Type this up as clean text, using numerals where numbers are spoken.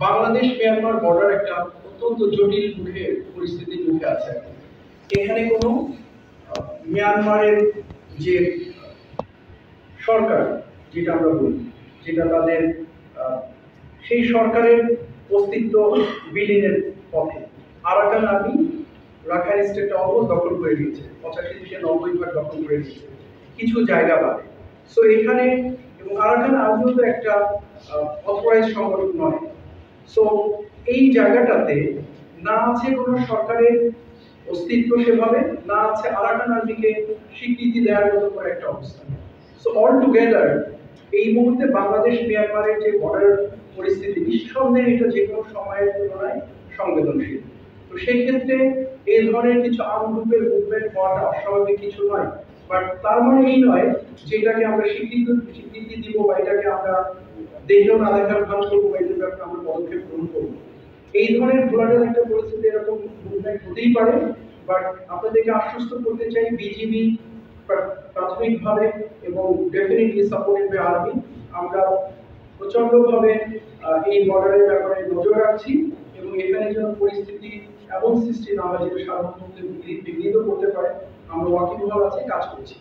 Bangladesh Myanmar border একটা অত্যন্ত জটিল পরিস্থিতির মুখে আছে। এখানে কোনো মিয়ানমারের যে সরকার, যেটা আমরা বলি, যেটা তাদের সেই সরকারের অস্তিত্ব বিলীনের পথে। আরাকান আর্মি রাখাইন স্টেটটা অলমোস্ট দখল করে নিয়েছে, 85 থেকে 90% দখল করে নিয়েছে, কিছু জায়গা বাদে। সো এখানে এবং আরাকান আর্মিও তো একটা অথরাইজ সংগঠন নয়। সো এই জায়গাটাতে না আছে কোনো সরকারের অস্তিত্ব সেভাবে, না আছে আরাকান আর্মিকে স্বীকৃতি দেওয়ার মতো করে একটা অবস্থা। সো অল টুগেদার এই মুহূর্তে বাংলাদেশ মিয়ানমারের যে বর্ডার পরিস্থিতি, নিঃসন্দেহে এটা যে কোনো সময়ের তুলনায় সংবেদনশীল। তো সেই ক্ষেত্রে এই ধরনের কিছু আনগ্রুপের মুভমেন্ট হওয়াটা অস্বাভাবিক কিছু নয়। বাট তার মানে এই নয় যে এটাকে আমরা স্বীকৃতি দিব বা এটাকে আমরা দেখেও না দেখার ভান করবো বা এটার ব্যাপারে আমরা পদক্ষেপ গ্রহণ করবো। এই ধরনের ঘোলাটের একটা পরিস্থিতি এরকম মুভমেন্ট হতেই পারে। বাট আপনাদেরকে আশ্বস্ত করতে চাই, বিজিবি প্রাথমিকভাবে এবং ডেফিনেটলি সাপোর্টেড বাই আর্মি আমরা প্রচন্ডভাবে এই বর্ডারের ব্যাপারে নজর রাখছি এবং এখানে যেন পরিস্থিতি এমন সৃষ্টি না হয় যেটা সাধারণ বিঘ্নিত করতে পারে। আমরা ওয়াকিবহাল আছে, কাজ করছি।